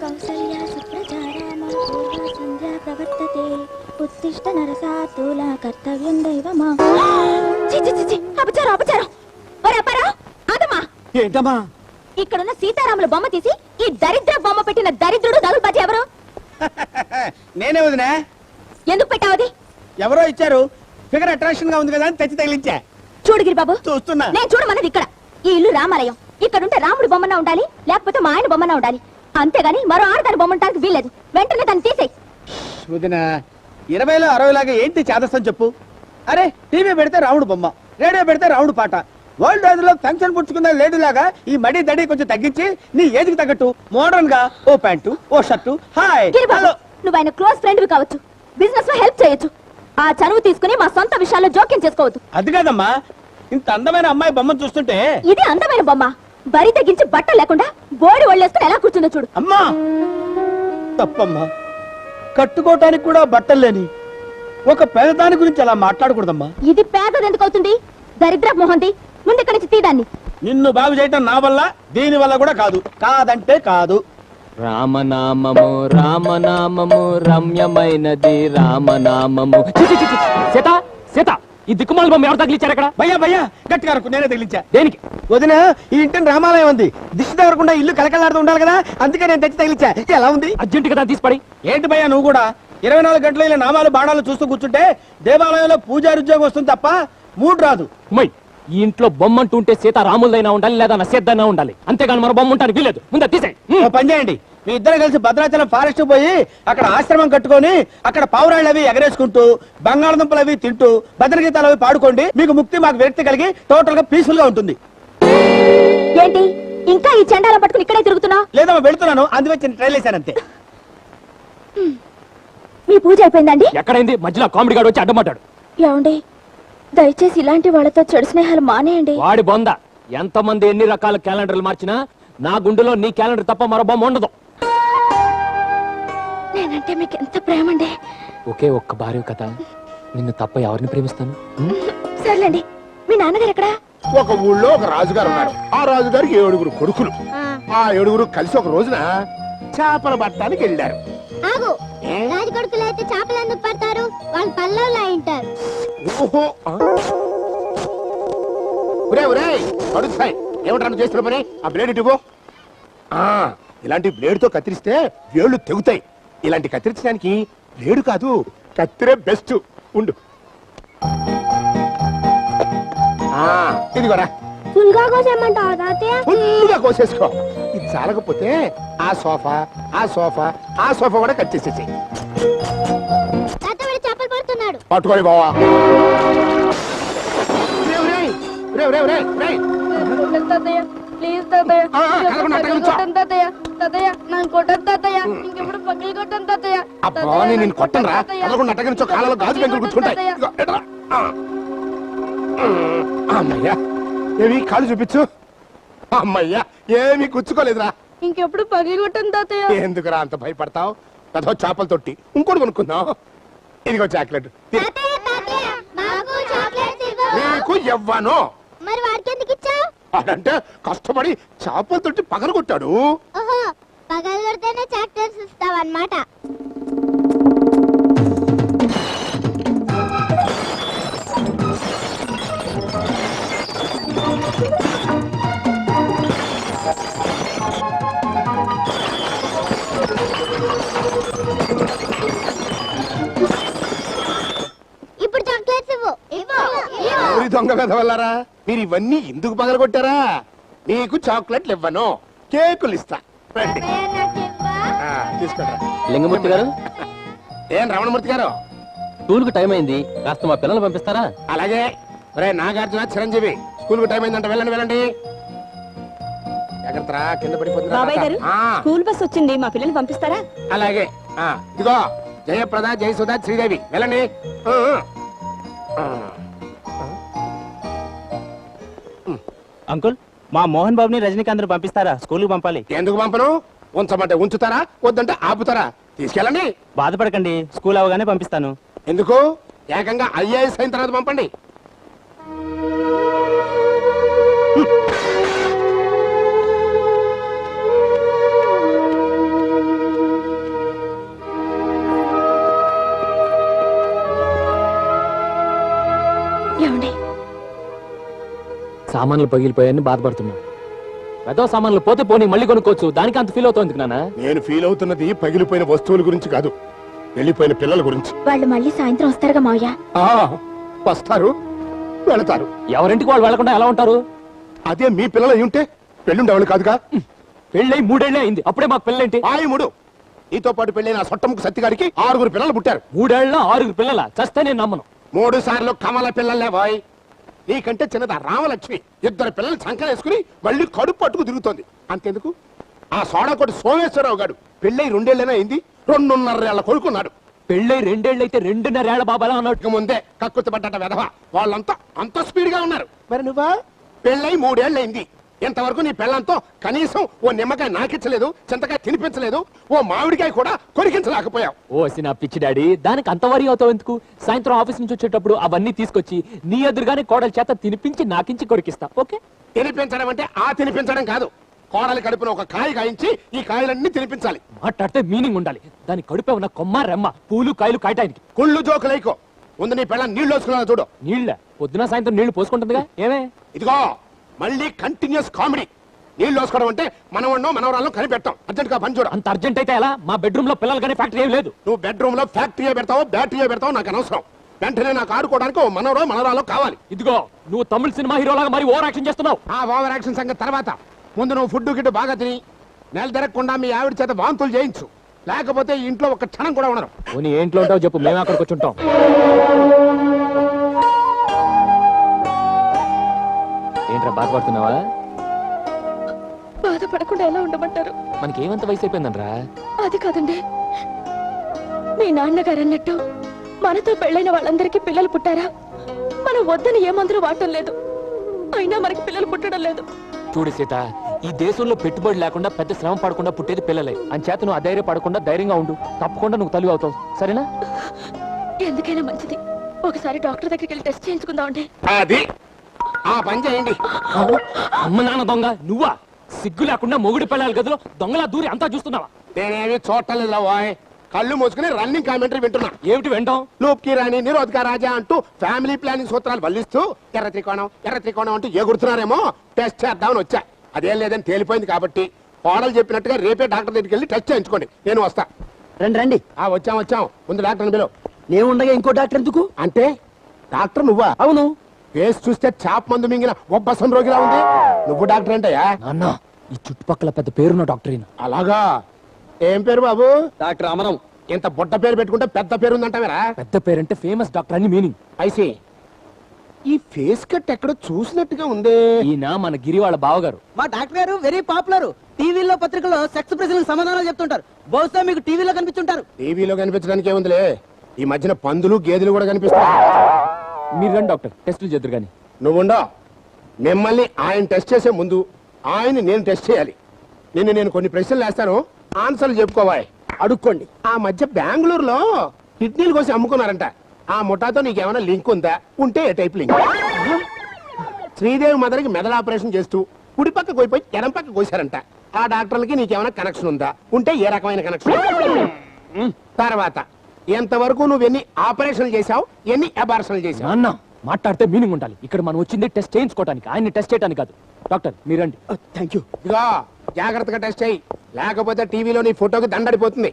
కౌసల్యా సుప్రజారామ పూర్వ సంధ్యా ప్రవర్తతే ఉత్తిష్ట నరసాతుల కర్తవ్యం దైవమా. అపచారం అపచారం. ఆదమా ఏంటమ్మా? ఇక్కడున్న సీతారాముల బొమ్మ తీసి ఈ దరిద్ర బొమ్మ పెట్టిన దరిద్రుడు దగులుబాజీ ఎవరు? నేనే వదినా. ఎందుకు పెట్టావది? ఎవరో ఇచ్చారు, ఫిగర్ అట్రాక్షన్ గా ఉంది కదా అని తెచ్చి తగిలించా. చూడుగిరి బాబు, చూస్తున్నా. నేను చూడమన్నది ఇక్కడ. ఈ ఇల్లు రామాలయం. ఇక్కడుంటే రాముడి బొమ్మన ఉండాలి, లేకపోతే మా ఆయన బొమ్మన ఉండాలి. అంతేగాని మరో ఆడదాని బొమ్మ ఉండడానికి వీల్లేదు. వెంటనే దాన్ని తీసేయి. వదినా, 20లో 60 లాగా ఏంటి చేదస్తం చెప్పు. అరే, టీవీ పెడితే రాముడు బొమ్మ, రేడియో పెడితే రాముడు పాట. వరల్డ్ రోజులో ఫంక్షన్ పుచ్చుకున్న లేడీ లాగా ఈ మడి దడి కొంచెం తగ్గించి నీ ఏజ్కి తగ్గట్టు మోడర్న్ గా ఓ ప్యాంటు, ఓ షర్టు. హాయ్, నువ్వు ఆయన క్లోజ్ ఫ్రెండ్ కావచ్చు, బిజినెస్ లో హెల్ప్ చేయొచ్చు. ఆ చనువు తీసుకుని మా సొంత విషయాల్లో జోక్యం చేసుకోవద్దు. అది కాదమ్మా, ఇంత అందమైన అమ్మాయి బొమ్మను చూస్తుంటే. ఇది అందమైన బొమ్మ. బరి తగ్గించి బట్ట లేకుండా బోడి ఒళ్ళేసుకుని ఎలా కూర్చుందో చూడు. అమ్మా, తప్పమ్మా. కట్టుకోవటానికి కూడా బట్టలు లేని ఒక పేదదాని గురించి అలా మాట్లాడకూడదమ్మా. ఇది పేదది ఎందుకు అవుతుంది? దరిద్ర మొహంది. ముందు ఇక్కడి నుంచి తీదాన్ని. నిన్ను బాగు చేయటం నా వల్ల, దీని వల్ల కూడా కాదు. కాదంటే కాదు. రామనామము రామనామము రమ్యమైనది రామనామము. సీత సీత, ఈ దిక్కుమాల బొమ్మ ఎవరు తగిలించారు అక్కడ? భయ్యా భయ్యా, గట్టిగా అరకు, నేనే తగిలించా. దేనికి? వదిన, ఈ ఇంటిని రామాలయం ఉంది, దిష్టి తగలకుండా ఇల్లు కలకలాడుతూ ఉండాలి కదా, అందుకే నేను తెచ్చి తగిలించా. ఎలా ఉంది? అర్జెంట్ కదా తీసిపడి. ఏంటి భయ్యా నువ్వు కూడా 24 గంటలు ఇలా నామాలు బాణాలు చూస్తూ కూర్చుంటే దేవాలయంలో పూజారి ఉద్యోగం వస్తుంది తప్ప మూడు రాదు. ఉమ్మయ్, ఈ ఇంట్లో బొమ్మ అంటూ ఉంటే సీత రాములదైనా ఉండాలి, లేదా నసేద్దైనా ఉండాలి. అంతేగాని మన బొమ్మ ఉంటానికి వీలేదు. ముందే తీసే. పని చేయండి, మీ ఇద్దరు కలిసి భద్రాచలం ఫారెస్ట్ పోయి అక్కడ ఆశ్రమం కట్టుకొని అక్కడ పావురాళ్ళు అవి ఎగరేసుకుంటూ బంగాళదుంపలు అవి తింటూ భద్రగీతాలు అవి పాడుకోండి. మీకు ముక్తి, మాకు వ్యక్తి కలిగి టోటల్ గా పీస్ఫుల్ గా ఉంటుంది. ఏంటి ఇంకా ఈ చెండాలం పట్టుకుని ఇక్కడే తిరుగుతున్నా? లేదమ్మా, వెళుతున్నాను, అందువచ్చి ట్రైల్ వేశాను అంతే. మీ పూజ అయిపోయిందండి? ఎక్కడైంది? మధ్యలో కామెడీ గాడు వచ్చి అడ్డమాటాడు. ఏమండి, దయచేసి ఇలాంటి వాళ్ళతో చెడు స్నేహాలు మానేయండి. వాడి బొంద. ఎంతమంది ఎన్ని రకాల క్యాలెండర్లు మార్చినా నా గుండెలో నీ క్యాలెండర్ తప్ప మరో బొమ్మ ఉండదు. నేనంటే మీకు ఎంత ప్రేమండి. ఒకే ఒక్క భార్య కదా, నిన్ను తప్ప ఎవరిని ప్రేమిస్తాను? సర్లేండి, మీ నాన్నగారు ఎక్కడా? ఒక ఊళ్ళో ఒక రాజుగారు ఉన్నారు. ఆ రాజుగారికి 7 కొడుకులు. ఆ 7 కలిసి ఒక రోజున చేపలు పట్టడానికి వెళ్ళారు. రాజకొడుకులైతే చేపలు ఎందుకు పడతారు? వాళ్ళు పల్లవులు అయింటారు. ఓహో, అడుగుతాయి ఏమిటన్నా చేస్తున్న పని? ఆ బ్లేడ్ ఇటువో. ఇలాంటి బ్లేడ్ తో కత్తిరిస్తే వేళ్ళు తెగుతాయి. ఇలాంటి కత్తిరించడానికి బ్లేడు కాదు, కత్తిరే బెస్ట్. ఉండు, ఇదిగోరా. ఫుల్గా కోసేయమంటావా తాతయ్య? ఫుల్గా కోసేసుకో. ఇది చాలకపోతే ఆ సోఫా, ఆ సోఫా, ఆ సోఫా కూడా కట్ చేసేసాయి. తాతయ్య చేపలు పడుతున్నాడు. పట్టుకోని బావా. నేను కొట్టను రా. అదకుండా అట్టగించో, కాళ్ళలో గాజు పెంకులు కూర్చుంటాయి. అమ్మయ్యా, ఏమి కాళ్ళు చూపించు. అమ్మయ్యా, ఏమి గుచ్చుకోలేదురా. ఇంకెప్పుడు పగిలి కొట్టను తాతయ్య. ఎందుకురా అంత భయపడతావు? కదో చేపల తొట్టి ఇంకోటి కొనుక్కుందాం. ఇదిగో చాక్లెట్. నీకు ఇవ్వను. మరి వాడికి ఎందుకు ఇచ్చావు? అదంటే కష్టపడి చేపల తొట్టి పగలగొట్టాడు. ఓహో, పగలగొడితేనే చాక్లెట్స్ ఇస్తావన్నమాట. ఇప్పుడు చాక్లెట్స్ ఇవ్వు. దొంగ వెధవల్లారా, మీరు ఇవన్నీ ఎందుకు పగలగొట్టారా? నీకు చాక్లెట్లు ఇవ్వను, కేకులు ఇస్తా. తీసుకోండి. లింగమూర్తి గారు, ఏం రమణమూర్తి గారు, స్కూల్ కు టైం అయింది, కాస్త మా పిల్లలు పంపిస్తారా? అలాగే. రే నాగార్జున, చిరంజీవి, స్కూల్ కు టైం అయిందంట, వెళ్ళండి వెళ్ళండి. ఎక్కడరా, కింద పడిపోతుంది. స్కూల్ బస్ వచ్చింది, మా పిల్లల్ని పంపిస్తారా? అలాగే. ఇదిగో జయప్రద, జయసుధ, శ్రీదేవి, వెళ్ళండి. అంకుల్, మా మోహన్ బాబుని రజనీకాంత్ పంపిస్తారా? స్కూల్ కు పంపాలి. ఎందుకు పంపను? ఉంచమంటే ఉంచుతారా, వద్దంటే ఆపుతారా? తీసుకెళ్ళండి. బాధపడకండి, స్కూల్ అవగానే పంపిస్తాను. ఎందుకు? ఏకంగా IAS అయిన తర్వాత పంపండి. సామాన్లు పగిలిపోయాయని బాధపడుతున్నా. ఏదో సామాన్లు పోతే పోనీ మళ్ళీ కొనుక్కోవచ్చు, దానికి అంత ఫీల్ అవుతుంది నాన్న. నేను ఫీల్ అవుతున్నది పగిలిపోయిన వస్తువుల గురించి కాదు, వెళ్ళిపోయిన పిల్లల గురించి. వాళ్ళు మళ్ళీ సాయంత్రం వస్తారుగా మావయ్య. ఆ, వస్తారు, వెళతారు. ఎవరింటికి వాళ్ళు వెళ్లకుండా ఎలా ఉంటారు? అదే మీ పిల్లలు అయి ఉంటే పెళ్ళుండేవాళ్ళు కాదుగా. పెళ్ళై 3 ఏళ్లే అయింది, అప్పుడే మాకు పెళ్ళేంటి? ఆయముడు నీతో పాటు పెళ్ళైన సొట్టముకు సత్తిగారికి 6 పిల్లలు పుట్టారు. 3 ఏళ్ళలో 6 పిల్లల చస్తే నేను నమ్మను. 3 సార్లు కమల పిల్లలే బాయ్. నీకంటే చిన్నదా రామలక్ష్మి 2 పిల్లలు సంకలేసుకుని మళ్ళీ కడుపు పట్టుకు తిరుగుతోంది. అంతెందుకు, ఆ సోడాకోటి సోమేశ్వరరావు గారు పెళ్ళై 2 ఏళ్ళైనా అయింది, 2.5 ఏళ్ల కొడుకున్నాడు. పెళ్ళై 2 ఏళ్ళైతే 2.5 ఏళ్ల బాబాలా అన్నాడు. ఇక ముందే కక్కుర్తి పడ్డట వెధవ, వాళ్ళంతా అంత స్పీడ్ గా ఉన్నారు. మరి నువ్వా పెళ్ళై 3 ఏళ్ళైంది, ఇంతవరకు నీ పెళ్ళంతో కనీసం ఓ నిమ్మకాయ నాకించలేదు, చింతకాయ తినిపించలేదు, ఓ మామిడికాయ కూడా కొరికించలేకపోయావు. ఓ నా పిచ్చి డాడీ, దానికి అంత వరి అవుతావు ఎందుకు? సాయంత్రం ఆఫీస్ నుంచి వచ్చేటప్పుడు అవన్నీ తీసుకొచ్చి నీ ఎదురుగానే కోడల చేత తినిపించి నాకించి కొరికిస్తా. ఓకే? తినిపించడం అంటే ఆ తినిపించడం కాదు, కోడలి కడుపున ఒక కాయ కాయించి ఈ కాయలన్నీ తినిపించాలి. మాట్లాడితే మీనింగ్ ఉండాలి. దాని కడుపే ఉన్న కొమ్మ రెమ్మ పూలు కాయలు కాయటానికి. కుళ్ళు జోకులైకో, ముందు నీ పెళ్ళ నీళ్ళు వేసుకున్నా చూడు. నీళ్ళ పొద్దున సాయంత్రం నీళ్లు పోసుకుంటుందిగా, ఏమే? ఇదిగో మళ్ళీ కంటిన్యూస్ కామెడీ. నీళ్ళు వేసుకోవడం అంటే మనవన్నో మనవరాలను కనిపెట్టాం, అర్జెంట్ గా పని చూడ. అంత అర్జెంట్ అయితే ఎలా? మా బెడ్రూమ్ లో పిల్లలు కానీ ఫ్యాక్టరీ ఏం లేదు. నువ్వు బెడ్రూమ్ లో ఫ్యాక్టరీ పెడతావో బ్యాటరీ పెడతావో నాకు అనవసరం. వెంటనే నాకు ఆడుకోవడానికి ఓ మనవరో మనవరాలో కావాలి. ఇదిగో నువ్వు తమిళ సినిమా హీరోలాగా మరి ఓవర్ యాక్షన్ చేస్తున్నావు. ఆ ఓవర్ యాక్షన్ సంగతి తర్వాత, ముందు నువ్వు ఫుడ్ గిడ్డు బాగా తిని నెల తిరగకుండా మీ ఆవిడ చేత వాంతులు చేయించు, లేకపోతే ఈ ఇంట్లో ఒక క్షణం కూడా ఉండరు. పోనీ ఏంట్లో ఉంటావు చెప్పు, మేము అక్కడికి వచ్చి ఉంటాం. ఏంట్రా బాధపడుతున్నావా? బాధపడకుండా ఎలా ఉండమంటారు? మనకి ఏమంత వయసు అయిపోయిందనరా? అది కాదండి, మీ నాన్నగారు అన్నట్టు మనతో పెళ్ళైన వాళ్ళందరికీ పిల్లలు పుట్టారా? మనం వద్దని ఏ మందులు వాడటం లేదు, అయినా మనకి పిల్లలు పుట్టడం లేదు. చూడు సీత, ఈ దేశంలో పెట్టుబడి లేకుండా పెద్ద శ్రమ పడకుండా పుట్టేది పిల్లలే. అంచేత నువ్వు అధైర్యపడకుండా ధైర్యంగా ఉండు, తప్పకుండా నువ్వు తల్లి అవుతావు, సరేనా? ఎందుకైనా మంచిది ఒకసారి డాక్టర్ దగ్గరికి వెళ్ళి టెస్ట్ చేయించుకుందామండి. అది ఆ పని చేయండి. అమ్మ నాన్న దొంగ నువ్వా? సిగ్గు లేకుండా మొగుడు పిల్లల గదిలో దొంగలా దూరి అంతా చూస్తున్నావా? నేనేమి చూడలేదు వాయ్, కళ్ళు మూసుకుని రన్నింగ్ కామెంటరీ వింటున్నా. ఏమిటి వెంటాం? లూప్కి రాణి నిరోధక రాజా అంటూ ఫ్యామిలీ ప్లానింగ్ సూత్రాలు వల్లిస్తూ ఎర్ర త్రికోణం అంటూ ఎగురుతున్నారేమో టెస్ట్ చేద్దామని వచ్చా. అదేం లేదని తేలిపోయింది కాబట్టి కోడలు చెప్పినట్టుగా రేపే డాక్టర్ దగ్గరికి వెళ్ళి టెస్ట్ చేయించుకోండి, నేను వస్తా. రండి రండి. వచ్చాం ముందు డాక్టర్ బిలో. నేను ఉండగా ఇంకో డాక్టర్ ఎందుకు? అంటే డాక్టర్ నువ్వా? అవును. ఫేస్ చూస్తే చాప్ మందు మింగిన ఒబ్బసం రోగిలా ఉంది. నువ్వు డాక్టర్ ఏంటయ్యా? నాన్న, ఈ చుట్టుపక్కల పెద్ద పేరున్న డాక్టర్ ఈయన. అలాగా? ఏం పేరు బాబు? డాక్టర్ అమరం. ఇంత బుట్ట పేరు పెట్టుకుంటే పెద్ద పేరు ఉందంటావేరా? పెద్ద పేరంటే ఫేమస్ డాక్టర్ అని మీనింగ్. ఐసి ఈ ఫేస్ కట్ ఎక్కడో చూసినట్టుగా ఉందే. ఈయన మన గిరి వాళ్ళ బావగారు. మా డాక్టర్ గారు వెరీ పాపులర్. టీవీలో పత్రికల్లో సెక్స్ ప్రశ్నలకు సమాధానాలు చెప్తుంటారు. బహుశా మీకు టీవీలో కనిపించుంటారు. టీవీలో కనిపించడానికి ఏముందిలే, ఈ మధ్యన పందులు గేదెలు కూడా కనిపిస్తాయి. మీరు రండి డాక్టర్, టెస్టులు చేద్దరు కానీ. నువ్వుండో, మిమ్మల్ని ఆయన టెస్ట్ చేసే ముందు ఆయన నేను టెస్ట్ చేయాలి. నేను కొన్ని ప్రశ్నలు వేస్తాను, ఆన్సర్లు చెప్పుకోవాలి. అడుక్కోండి. ఆ మధ్య బెంగళూరులో కిడ్నీలు కోసి అమ్ముకున్నారంట. ఆ ముఠాతో నీకేమైనా లింక్ ఉందా? ఉంటే ఏ టైప్ లింక్? శ్రీదేవి మదర్కి మెదడు ఆపరేషన్ చేస్తూ కుడి పక్క కోయిపోయి ఎడం పక్క కోసారంట. ఆ డాక్టర్లకి నీకేమైనా కనెక్షన్ ఉందా? ఉంటే ఏ రకమైన కనెక్షన్? తర్వాత ఎంతవరకు నువ్వు ఎన్ని ఆపరేషన్లు చేశావు, ఎన్ని అబార్షన్లు చేశావు? నాన్న, మాట్లాడితే మీనింగ్ ఉండాలి. ఇక్కడ మనం వచ్చింది టెస్ట్ చేయించుకోవడానికి, ఆయన్ని టెస్ట్ చేయడానికి కాదు. డాక్టర్ మీరు రండి. Thank you. ఇదిగో జాగ్రత్తగా టెస్ట్ చేయి, లేకపోతే టీవీలో నీ ఫోటోకి దండడిపోతుంది.